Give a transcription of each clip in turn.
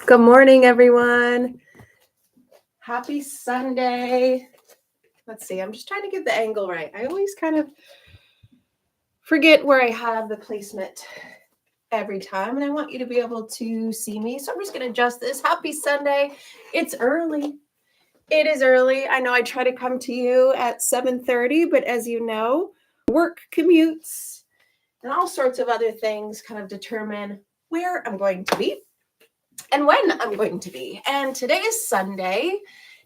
Good morning, everyone. Happy Sunday. Let's see, I'm just trying to get the angle right. I always kind of forget where I have the placement every time, and I want you to be able to see me. So I'm just going to adjust this. Happy Sunday. It's early. It is early. I know I try to come to you at 7:30, but as you know, work commutes and all sorts of other things kind of determine where I'm going to be and when I'm going to be. And today is Sunday,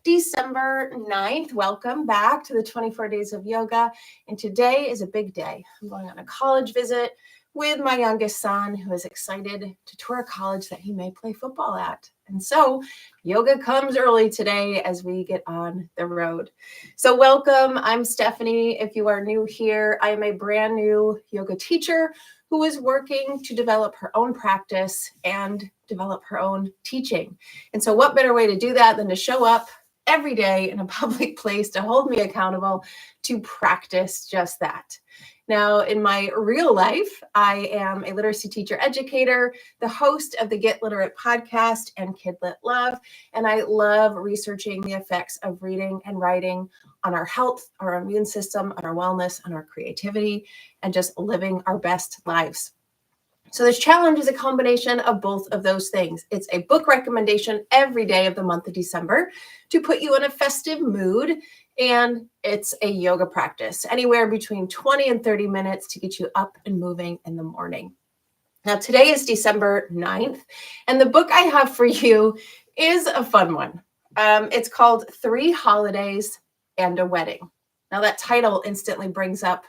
December 9th. Welcome back to the 24 Days of Yoga. And today is a big day. I'm going on a college visit with my youngest son, who is excited to tour a college that he may play football at. And so yoga comes early today as we get on the road. So welcome. I'm Stephanie. If you are new here, I am a brand new yoga teacher who is working to develop her own practice and develop her own teaching. And so what better way to do that than to show up every day in a public place to hold me accountable to practice just that. Now, in my real life, I am a literacy teacher educator, the host of the Get Literate podcast and Kid Lit Love, and I love researching the effects of reading and writing on our health, our immune system, on our wellness, on our creativity, and just living our best lives. So this challenge is a combination of both of those things. It's a book recommendation every day of the month of December to put you in a festive mood, and it's a yoga practice, anywhere between 20 and 30 minutes to get you up and moving in the morning. Now, today is December 9th, and the book I have for you is a fun one. It's called 3 Holidays and a Wedding. Now, that title instantly brings up,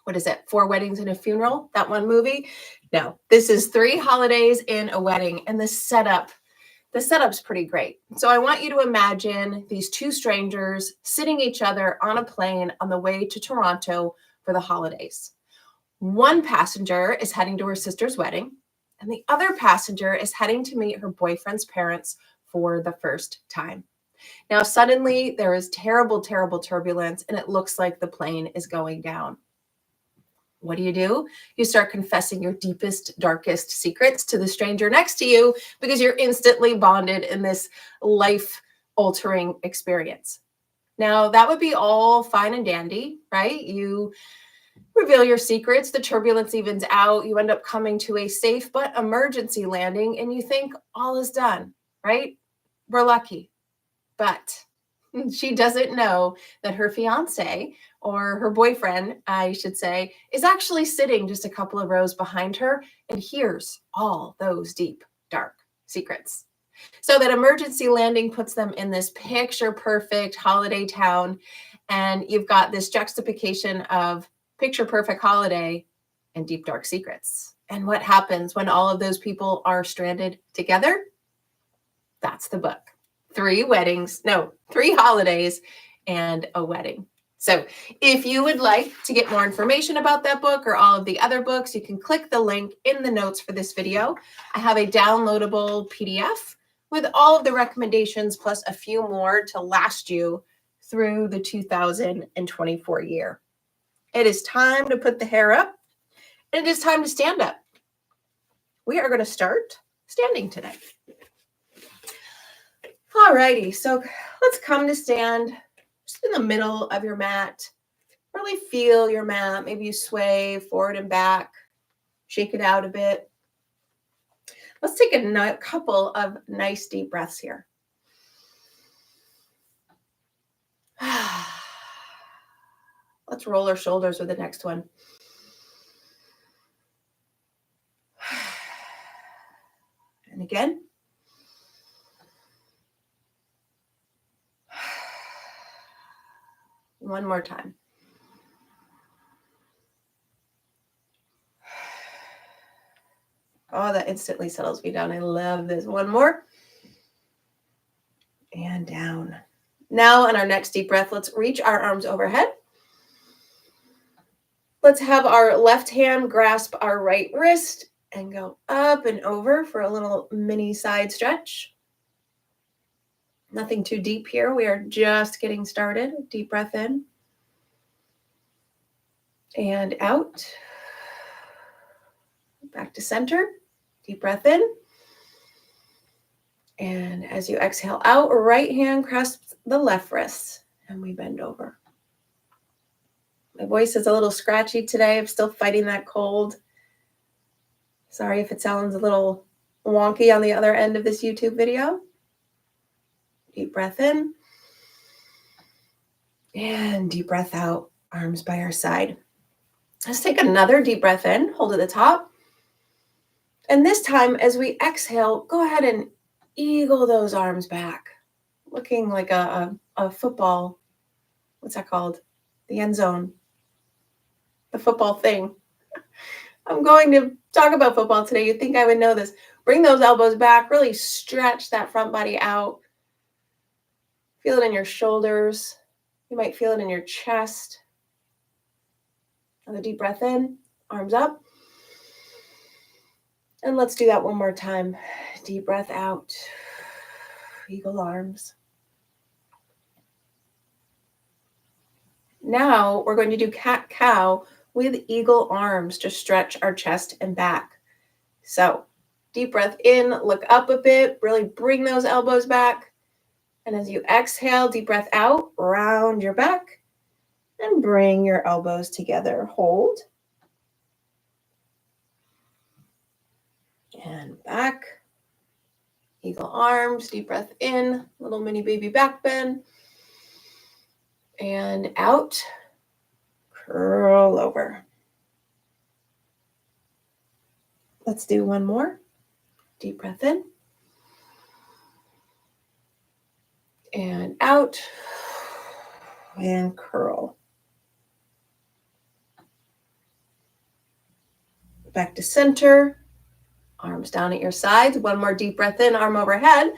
what is it, 4 Weddings and a Funeral, that one movie? No, this is 3 Holidays in a Wedding, and the setup's pretty great. So I want you to imagine these 2 strangers sitting each other on a plane on the way to Toronto for the holidays. One passenger is heading to her sister's wedding, and the other passenger is heading to meet her boyfriend's parents for the first time. Now, suddenly there is terrible, terrible turbulence, and it looks like the plane is going down. What do? You start confessing your deepest, darkest secrets to the stranger next to you because you're instantly bonded in this life-altering experience. Now, that would be all fine and dandy, right? You reveal your secrets, the turbulence evens out, you end up coming to a safe but emergency landing, and you think all is done, right? We're lucky. But she doesn't know that her fiance, or her boyfriend, I should say, is actually sitting just a couple of rows behind her and hears all those deep, dark secrets. So that emergency landing puts them in this picture-perfect holiday town, and you've got this juxtaposition of picture-perfect holiday and deep, dark secrets. And what happens when all of those people are stranded together? That's the book. 3 Holidays and a Wedding. So if you would like to get more information about that book or all of the other books, you can click the link in the notes for this video. I have a downloadable PDF with all of the recommendations plus a few more to last you through the 2024 year. It is time to put the hair up, and it is time to stand up. We are going to start standing today. All righty, so let's come to stand just in the middle of your mat. Really feel your mat. Maybe you sway forward and back, shake it out a bit. Let's take a couple of nice deep breaths here. Let's roll our shoulders with the next one. And again. One more time. Oh, that instantly settles me down. I love this. One more. And down. Now, on our next deep breath, let's reach our arms overhead. Let's have our left hand grasp our right wrist and go up and over for a little mini side stretch. Nothing too deep here. We are just getting started. Deep breath in and out. Back to center. Deep breath in And as you exhale out, right hand grasps the left wrist and we bend over. My voice is a little scratchy today. I'm still fighting that cold. Sorry if it sounds a little wonky on the other end of this YouTube video. Deep breath in. And deep breath out, arms by our side. Let's take another deep breath in, hold at the top. And this time, as we exhale, go ahead and eagle those arms back, looking like a football. What's that called? The end zone. The football thing. I'm going to talk about football today. You'd think I would know this. Bring those elbows back. Really stretch that front body out. Feel it in your shoulders. You might feel it in your chest. Another deep breath in. Arms up. And let's do that one more time. Deep breath out. Eagle arms. Now we're going to do cat-cow with eagle arms to stretch our chest and back. So deep breath in, look up a bit, really bring those elbows back. And as you exhale, deep breath out, round your back and bring your elbows together. Hold. And back. Eagle arms, deep breath in, little mini baby back bend. And out. Curl over. Let's do one more. Deep breath in. And out. And curl. Back to center. Arms down at your sides. One more deep breath in, arm overhead.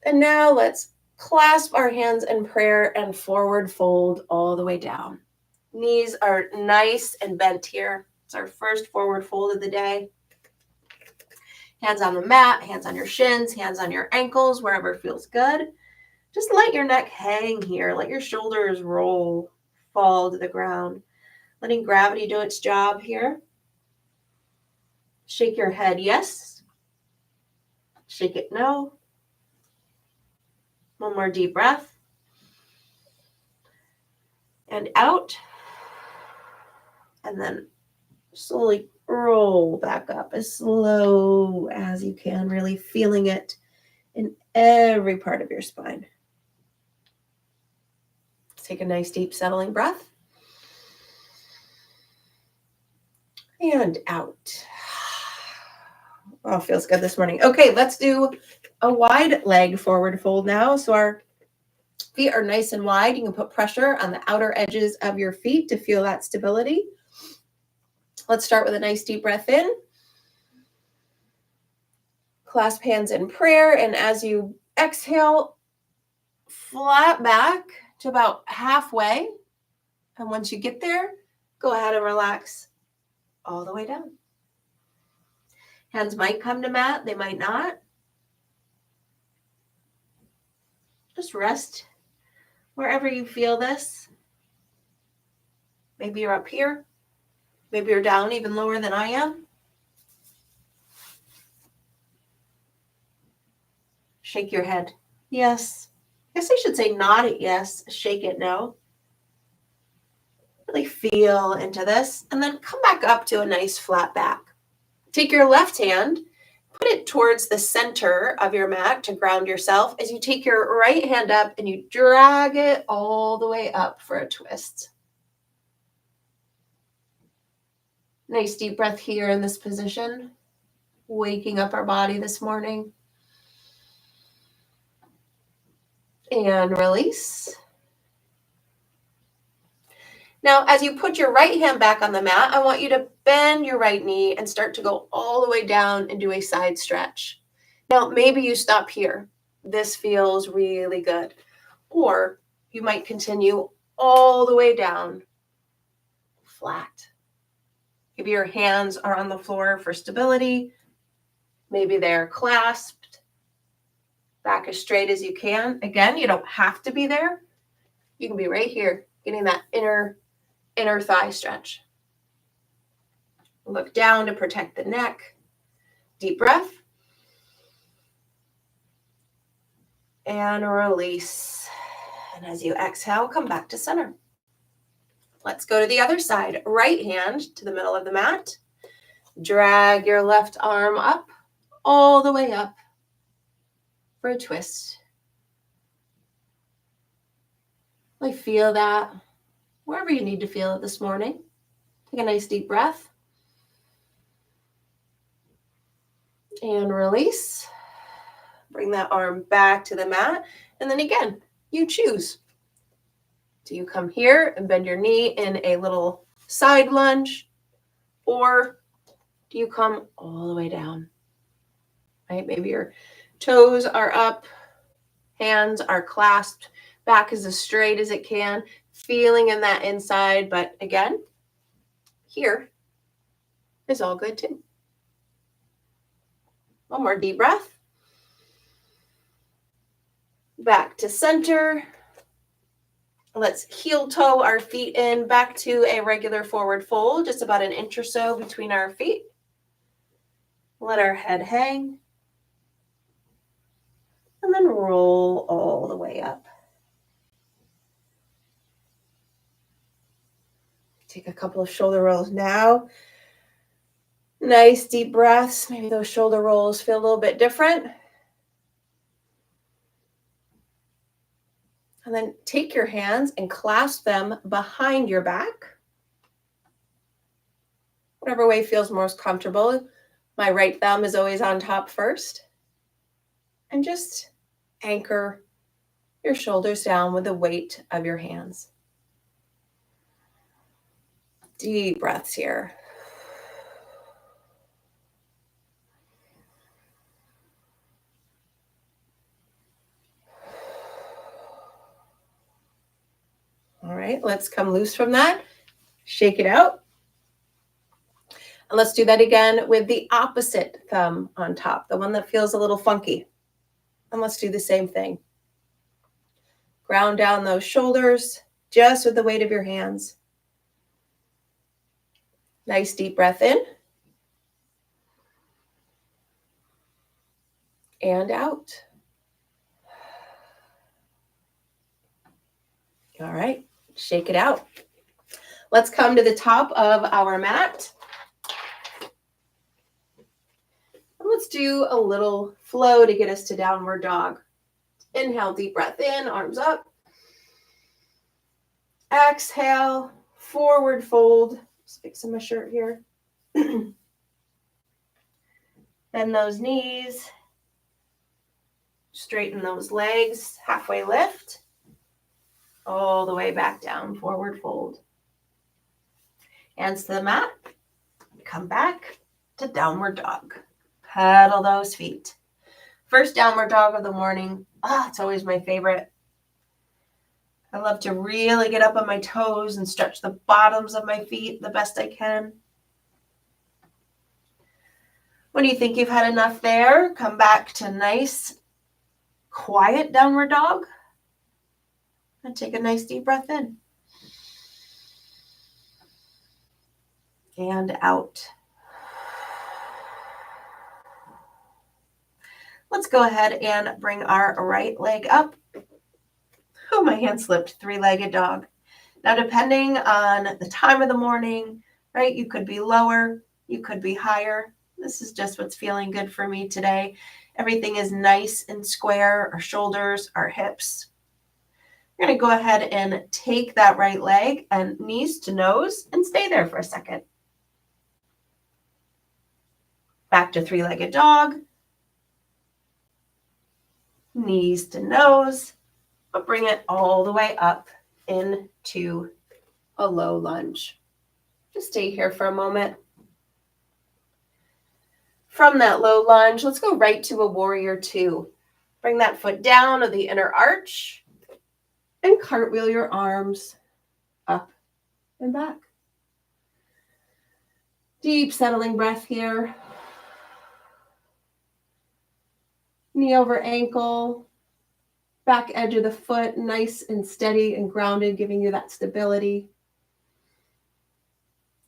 And now let's clasp our hands in prayer and forward fold all the way down. Knees are nice and bent here. It's our first forward fold of the day. Hands on the mat, hands on your shins, hands on your ankles, wherever feels good. Just let your neck hang here. Let your shoulders roll, fall to the ground. Letting gravity do its job here. Shake your head, yes. Shake it, no. One more deep breath. And out. And then slowly roll back up as slow as you can, really feeling it in every part of your spine. Take a nice deep settling breath. And out. Oh, feels good this morning. Okay, let's do a wide leg forward fold now. So our feet are nice and wide. You can put pressure on the outer edges of your feet to feel that stability. Let's start with a nice deep breath in. Clasp hands in prayer. And as you exhale, flat back to about halfway. And once you get there, go ahead and relax all the way down. Hands might come to mat. They might not. Just rest wherever you feel this. Maybe you're up here. Maybe you're down even lower than I am. Shake your head. Yes. I guess I should say nod it yes, shake it no. Really feel into this and then come back up to a nice flat back. Take your left hand, put it towards the center of your mat to ground yourself as you take your right hand up and you drag it all the way up for a twist. Nice deep breath here in this position, waking up our body this morning. And release. Now, as you put your right hand back on the mat, I want you to bend your right knee and start to go all the way down and do a side stretch. Now, maybe you stop here. This feels really good. Or you might continue all the way down, flat. Maybe your hands are on the floor for stability. Maybe they're clasped. Back as straight as you can. Again, you don't have to be there. You can be right here, getting that inner thigh stretch. Look down to protect the neck. Deep breath. and release. And as you exhale, come back to center. Let's go to the other side. Right hand to the middle of the mat. Drag your left arm up, all the way up for a twist. Like feel that wherever you need to feel it this morning. Take a nice deep breath. And release. Bring that arm back to the mat. And then again, you choose. Do you come here and bend your knee in a little side lunge? Or do you come all the way down? Right? Maybe your toes are up, hands are clasped, back is as straight as it can, feeling in that inside. But again, here is all good too. One more deep breath. Back to center. Let's heel toe our feet in back to a regular forward fold, just about an inch or so between our feet. Let our head hang. And then roll all the way up. Take a couple of shoulder rolls now. Nice deep breaths. Maybe those shoulder rolls feel a little bit different. And then take your hands and clasp them behind your back. Whatever way feels most comfortable. My right thumb is always on top first. And just anchor your shoulders down with the weight of your hands. Deep breaths here. All right, let's come loose from that. Shake it out. And let's do that again with the opposite thumb on top, the one that feels a little funky. And let's do the same thing. Ground down those shoulders just with the weight of your hands. Nice deep breath in. And out. All right, shake it out. Let's come to the top of our mat. And let's do a little flow to get us to downward dog. Inhale, deep breath in, arms up. Exhale, forward fold. Just fixing my shirt here. Bend those knees. Straighten those legs, halfway lift. All the way back down, forward fold. Hands to the mat. Come back to downward dog. Pedal those feet. First downward dog of the morning. It's always my favorite. I love to really get up on my toes and stretch the bottoms of my feet the best I can. When you think you've had enough there, come back to nice, quiet downward dog. And take a nice deep breath in. And out. Let's go ahead and bring our right leg up. Oh, my hand slipped. Three-legged dog. Now, depending on the time of the morning, right, you could be lower, you could be higher. This is just what's feeling good for me today. Everything is nice and square, our shoulders, our hips. We're going to go ahead and take that right leg and knees to nose and stay there for a second. Back to three-legged dog. Knees to nose, but bring it all the way up into a low lunge. Just stay here for a moment. From that low lunge, let's go right to a warrior two. Bring that foot down of the inner arch and cartwheel your arms up and back. Deep settling breath here. Knee over ankle, back edge of the foot, nice and steady and grounded, giving you that stability.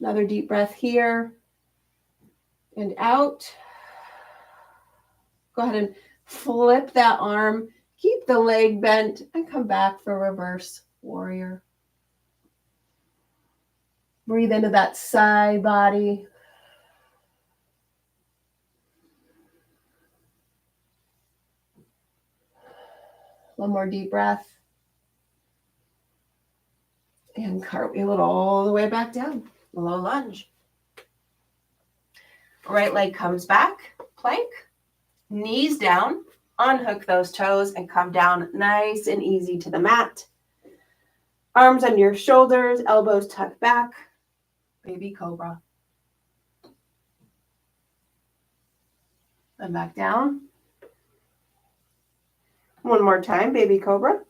Another deep breath here and out. Go ahead and flip that arm Keep the leg bent and come back for reverse warrior. Breathe into that side body. One more deep breath. And cartwheel it all the way back down. Low lunge. Right leg comes back, plank, knees down, unhook those toes and come down nice and easy to the mat. Arms on your shoulders, elbows tucked back, baby cobra. And back down. One more time, baby cobra.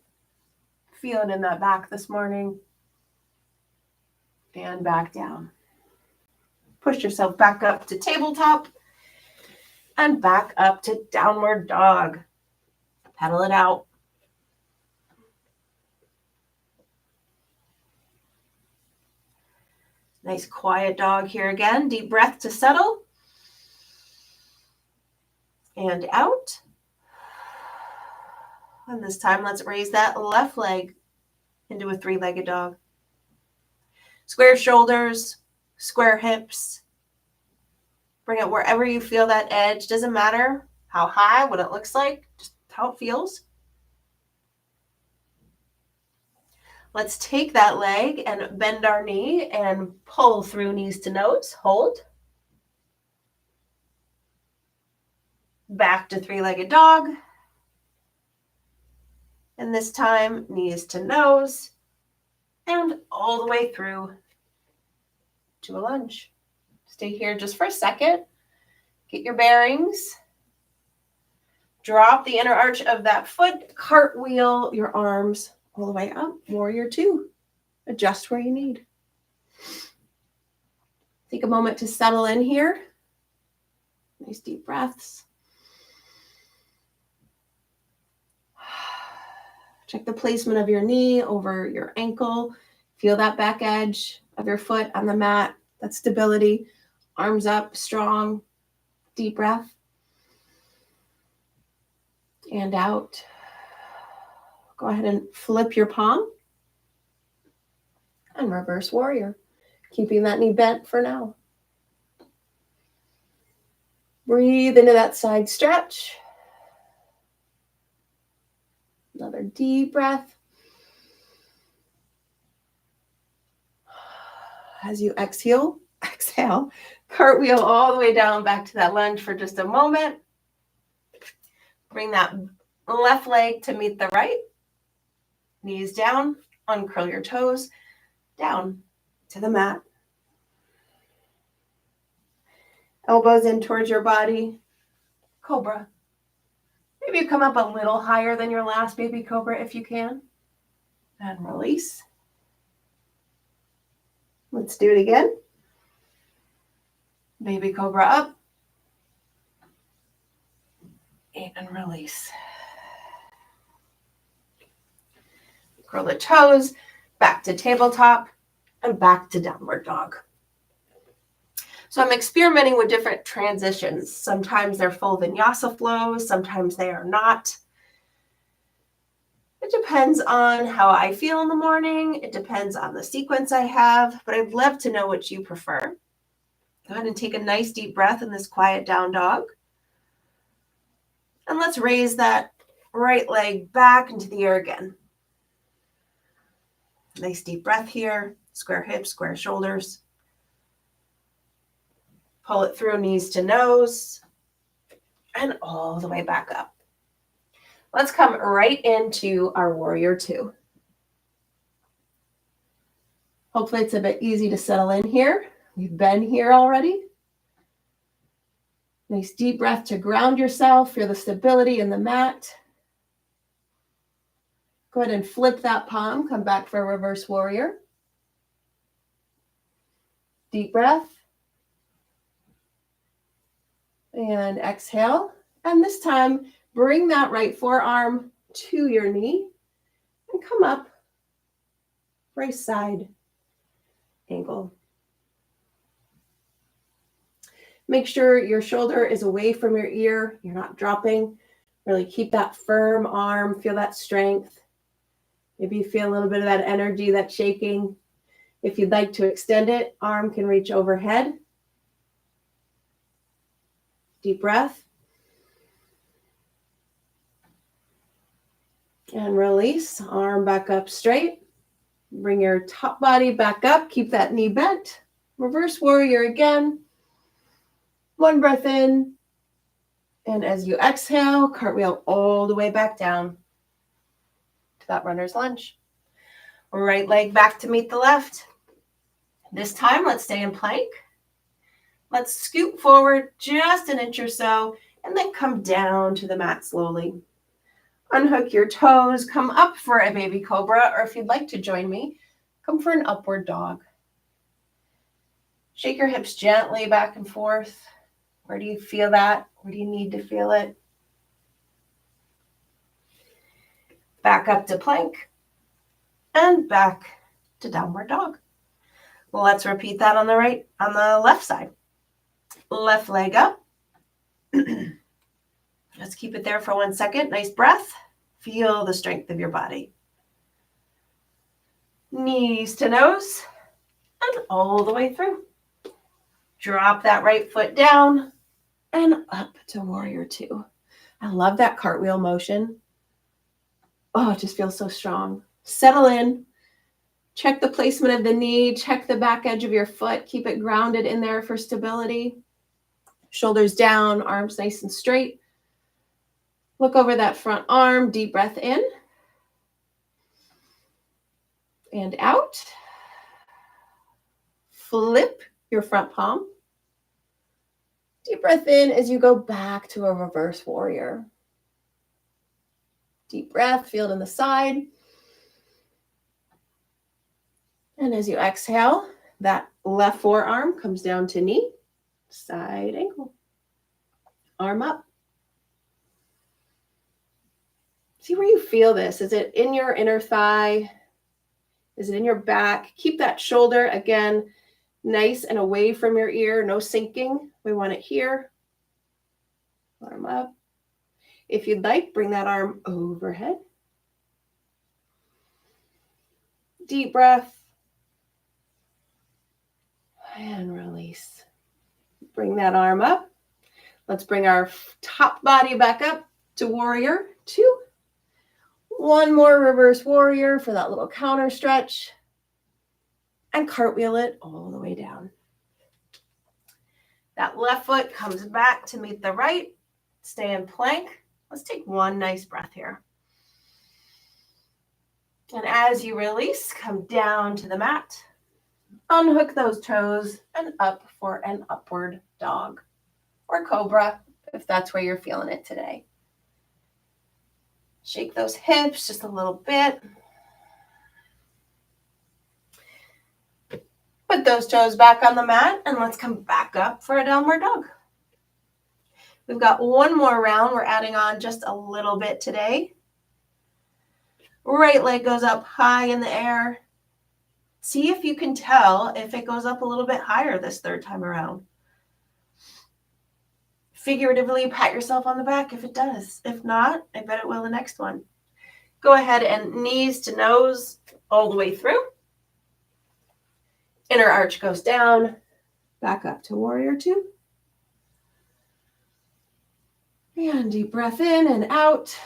Feel it in that back this morning. And back down. Push yourself back up to tabletop and back up to downward dog. Pedal it out. Nice quiet dog here again. Deep breath to settle. And out. And this time, let's raise that left leg into a three-legged dog. Square shoulders, square hips. Bring it wherever you feel that edge. Doesn't matter how high, what it looks like, just how it feels. Let's take that leg and bend our knee and pull through knees to nose. Hold. Back to three-legged dog. And this time, knees to nose. And all the way through to a lunge. Stay here just for a second. Get your bearings. Drop the inner arch of that foot. Cartwheel your arms all the way up. Warrior two. Adjust where you need. Take a moment to settle in here. Nice deep breaths. Check the placement of your knee over your ankle. Feel that back edge of your foot on the mat. That stability. Arms up, strong. Deep breath. And out. Go ahead and flip your palm. And reverse warrior. Keeping that knee bent for now. Breathe into that side stretch. Another deep breath. As you exhale, cartwheel all the way down back to that lunge for just a moment. Bring that left leg to meet the right. Knees down, uncurl your toes, down to the mat. Elbows in towards your body. Cobra. Maybe you come up a little higher than your last baby cobra if you can. And release. Let's do it again. Baby cobra up. And release. Curl the toes, back to tabletop, and back to downward dog. So I'm experimenting with different transitions. Sometimes they're full vinyasa flows, sometimes they are not. It depends on how I feel in the morning. It depends on the sequence I have, but I'd love to know what you prefer. Go ahead and take a nice deep breath in this quiet down dog. And let's raise that right leg back into the air again. Nice deep breath here. Square hips, square shoulders. Pull it through knees to nose. And all the way back up. Let's come right into our warrior two. Hopefully it's a bit easy to settle in here. We've been here already. Nice deep breath to ground yourself. Feel the stability in the mat. Go ahead and flip that palm. Come back for a reverse warrior. Deep breath. And exhale. And this time, bring that right forearm to your knee and come up for a side angle. Make sure your shoulder is away from your ear. You're not dropping. Really keep that firm arm, feel that strength. Maybe you feel a little bit of that energy, that shaking. If you'd like to extend it, arm can reach overhead. Deep breath. And release, arm back up straight. Bring your top body back up, keep that knee bent. Reverse warrior again. One breath in. And as you exhale, cartwheel all the way back down to that runner's lunge. Right leg back to meet the left. This time, let's stay in plank. Let's scoot forward just an inch or so, and then come down to the mat slowly. Unhook your toes, come up for a baby cobra, or if you'd like to join me, come for an upward dog. Shake your hips gently back and forth. Where do you feel that? Where do you need to feel it? Back up to plank and back to downward dog. Well, let's repeat that on the left side. Left leg up. Let's keep it there for 1 second. Nice breath. Feel the strength of your body. Knees to nose and all the way through. Drop that right foot down and up to warrior two. I love that cartwheel motion. Oh, it just feels so strong. Settle in. Check the placement of the knee. Check the back edge of your foot. Keep it grounded in there for stability. Shoulders down, arms nice and straight. Look over that front arm. Deep breath in and out. Flip your front palm. Deep breath in as you go back to a reverse warrior. Deep breath, feel it in the side. And as you exhale, that left forearm comes down to knee, side ankle. Arm up. See where you feel this. Is it in your inner thigh? Is it in your back? Keep that shoulder, again, nice and away from your ear. No sinking. We want it here. Arm up. If you'd like, bring that arm overhead. Deep breath. And release. Bring that arm up. Let's bring our top body back up to warrior two. One more reverse warrior for that little counter stretch. And cartwheel it all the way down. That left foot comes back to meet the right. Stay in plank. Let's take one nice breath here. And as you release, come down to the mat. Unhook those toes and up for an upward dog or cobra, if that's where you're feeling it today. Shake those hips just a little bit. Put those toes back on the mat and let's come back up for a downward dog. We've got one more round. We're adding on just a little bit today. Right leg goes up high in the air. See if you can tell if it goes up a little bit higher this third time around. Figuratively, pat yourself on the back if it does. If not, I bet it will the next one. Go ahead and knees to nose all the way through. Inner arch goes down. Back up to warrior two. And deep breath in and out.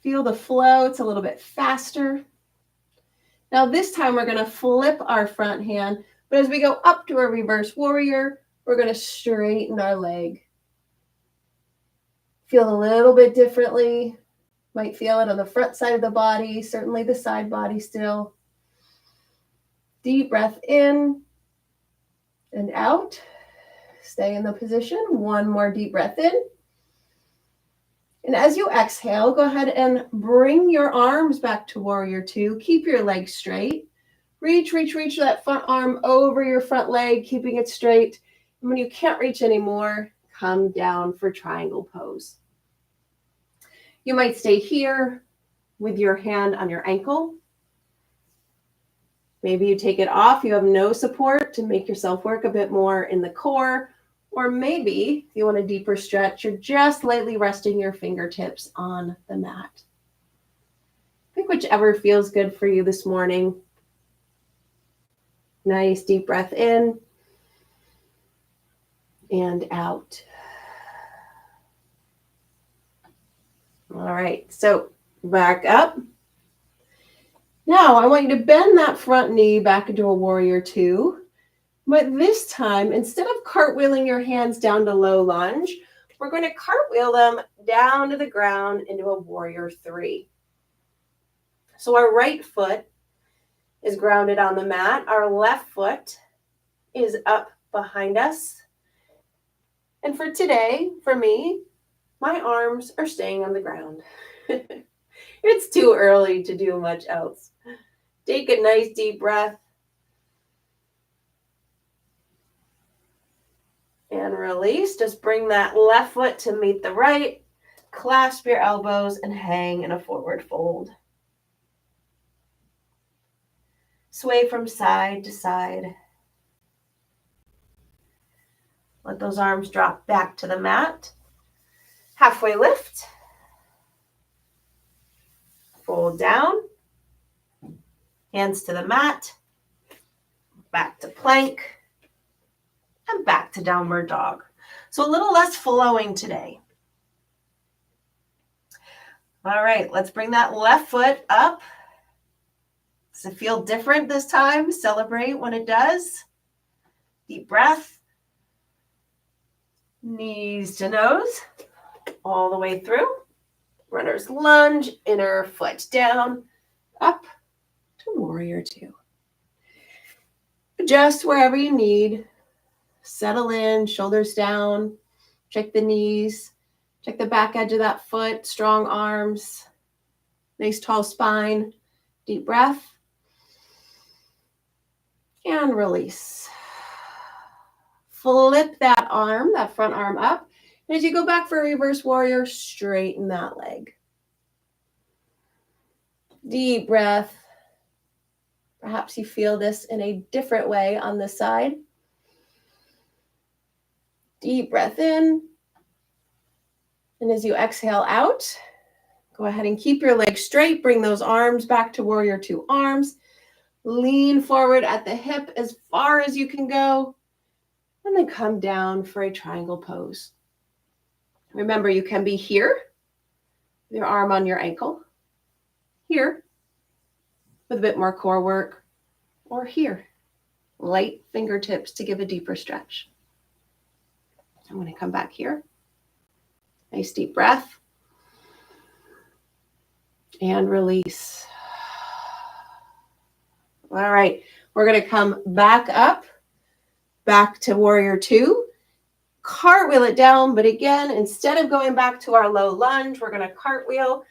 Feel the flow. It's a little bit faster. Now this time we're going to flip our front hand, but as we go up to a reverse warrior, we're going to straighten our leg. Feel a little bit differently. Might feel it on the front side of the body, certainly the side body still. Deep breath in and out. Stay in the position. One more deep breath in. And as you exhale, go ahead and bring your arms back to warrior two. Keep your legs straight. Reach that front arm over your front leg, keeping it straight. And when you can't reach anymore, come down for triangle pose. You might stay here with your hand on your ankle. Maybe you take it off. You have no support to make yourself work a bit more in the core, Or maybe if you want a deeper stretch, you're just lightly resting your fingertips on the mat. Pick whichever feels good for you this morning. Nice deep breath in and out. All right, so back up. Now I want you to bend that front knee back into a warrior two. But this time, instead of cartwheeling your hands down to low lunge, we're going to cartwheel them down to the ground into a warrior three. So our right foot is grounded on the mat. Our left foot is up behind us. And for today, for me, my arms are staying on the ground. It's too early to do much else. Take a nice deep breath. And release. Just bring that left foot to meet the right. Clasp your elbows and hang in a forward fold. Sway from side to side. Let those arms drop back to the mat. Halfway lift. Fold down. Hands to the mat. Back to plank. And back to downward dog. So a little less flowing today. All right, let's bring that left foot up. Does it feel different this time? Celebrate when it does. Deep breath. Knees to nose. All the way through. Runner's lunge, inner foot down, up to warrior two. Adjust wherever you need. Settle in, shoulders down. Check the knees. Check the back edge of that foot, strong arms. Nice tall spine. Deep breath. And release. Flip that arm, that front arm up. And as you go back for a reverse warrior, straighten that leg. Deep breath. Perhaps you feel this in a different way on this side. Deep breath in. And as you exhale out, go ahead and keep your legs straight. Bring those arms back to warrior two arms. Lean forward at the hip as far as you can go. And then come down for a triangle pose. Remember, you can be here, with your arm on your ankle, here, with a bit more core work, or here, light fingertips to give a deeper stretch. I'm going to come back here. Nice deep breath. And release. All right, we're going to come back up, back to warrior two. Cartwheel it down, but again, instead of going back to our low lunge, we're going to cartwheel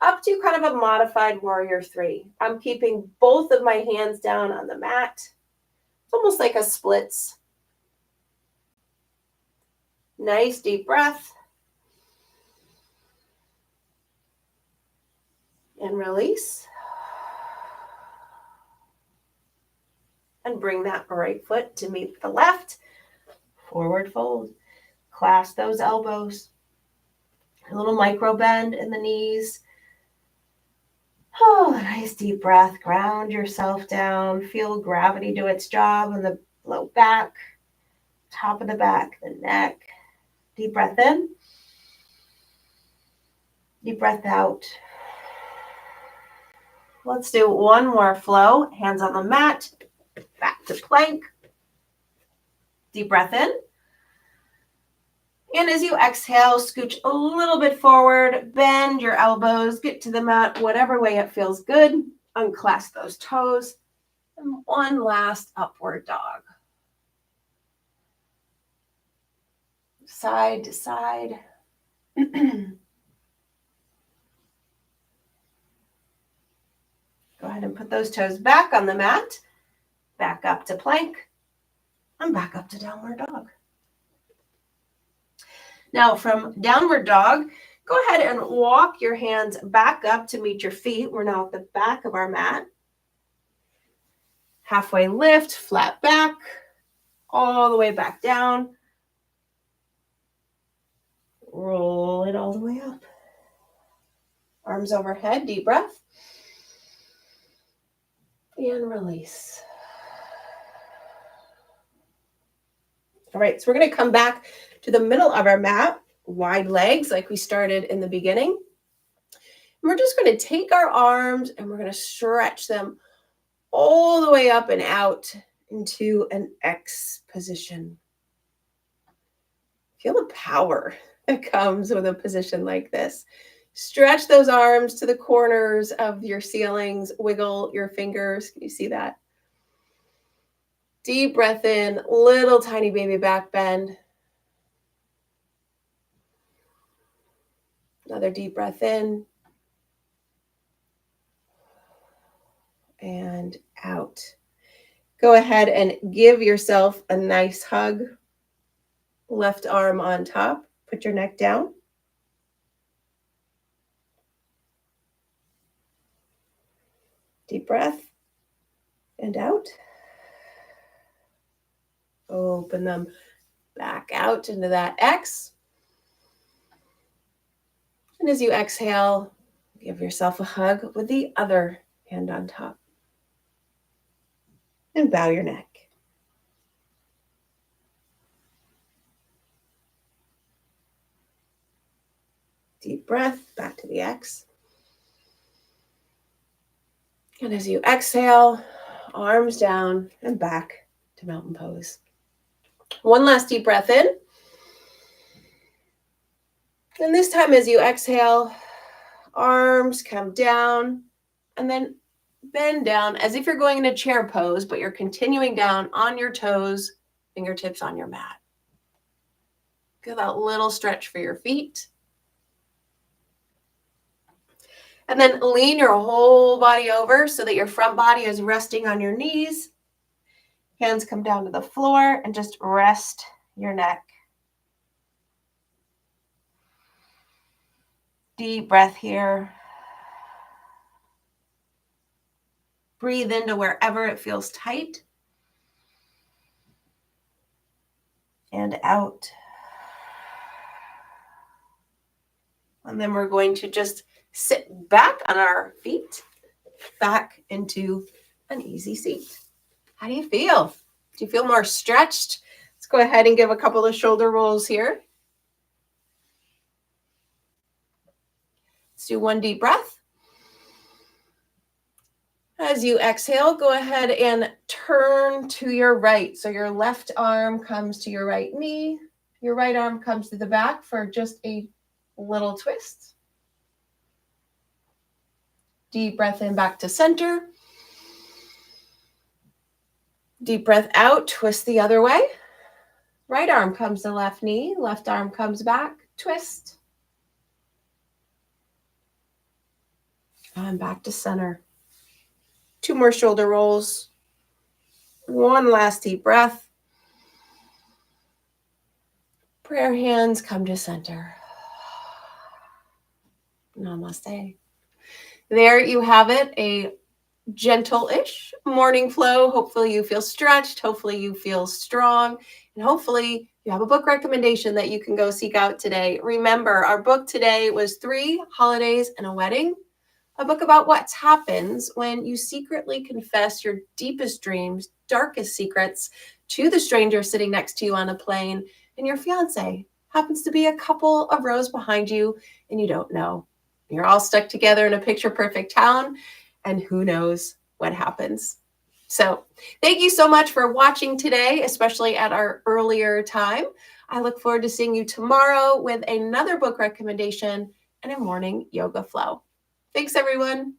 up to kind of a modified warrior three. I'm keeping both of my hands down on the mat. It's almost like a splits. Nice deep breath. And release. And bring that right foot to meet the left. Forward fold. Clasp those elbows. A little micro bend in the knees. Oh, nice deep breath. Ground yourself down. Feel gravity do its job in the low back, top of the back, the neck. Deep breath in. Deep breath out. Let's do one more flow. Hands on the mat. Back to plank. Deep breath in. And as you exhale, scooch a little bit forward, bend your elbows, get to the mat, whatever way it feels good. Unclasp those toes. And one last upward dog. Side to side. Go ahead and put those toes back on the mat. Back up to plank. And back up to downward dog. Now from downward dog, go ahead and walk your hands back up to meet your feet. We're now at the back of our mat. Halfway lift, flat back, all the way back down. Roll it all the way up. Arms overhead, deep breath. And release. All right, so we're going to come back to the middle of our mat, wide legs like we started in the beginning. And we're just going to take our arms and we're going to stretch them all the way up and out into an X position. Feel the power that comes with a position like this. Stretch those arms to the corners of your ceilings. Wiggle your fingers. Can you see that? Deep breath in, little tiny baby back bend. Another deep breath in. And out. Go ahead and give yourself a nice hug. Left arm on top. Put your neck down. Deep breath. And out. Open them back out into that X. And as you exhale, give yourself a hug with the other hand on top. And bow your neck. Deep breath, back to the X. And as you exhale, arms down and back to mountain pose. One last deep breath in. And this time as you exhale, arms come down and then bend down as if you're going into chair pose, but you're continuing down on your toes, fingertips on your mat. Get that little stretch for your feet. And then lean your whole body over so that your front body is resting on your knees. Hands come down to the floor and just rest your neck. Deep breath here. Breathe into wherever it feels tight. And out. And then we're going to just sit back on our feet, back into an easy seat. How do you feel? Do you feel more stretched? Let's go ahead and give a couple of shoulder rolls here. Let's do one deep breath. As you exhale, go ahead and turn to your right. So your left arm comes to your right knee. Your right arm comes to the back for just a little twist. Deep breath in back to center. Deep breath out, twist the other way. Right arm comes to left knee, left arm comes back, twist. And back to center. Two more shoulder rolls. One last deep breath. Prayer hands come to center. Namaste. There you have it, a gentle-ish morning flow. Hopefully you feel stretched. Hopefully you feel strong. And hopefully you have a book recommendation that you can go seek out today. Remember, our book today was 3 Holidays and a Wedding, a book about what happens when you secretly confess your deepest dreams, darkest secrets to the stranger sitting next to you on a plane, and your fiance happens to be a couple of rows behind you and you don't know. You're all stuck together in a picture-perfect town, and who knows what happens. So thank you so much for watching today, especially at our earlier time. I look forward to seeing you tomorrow with another book recommendation and a morning yoga flow. Thanks, everyone.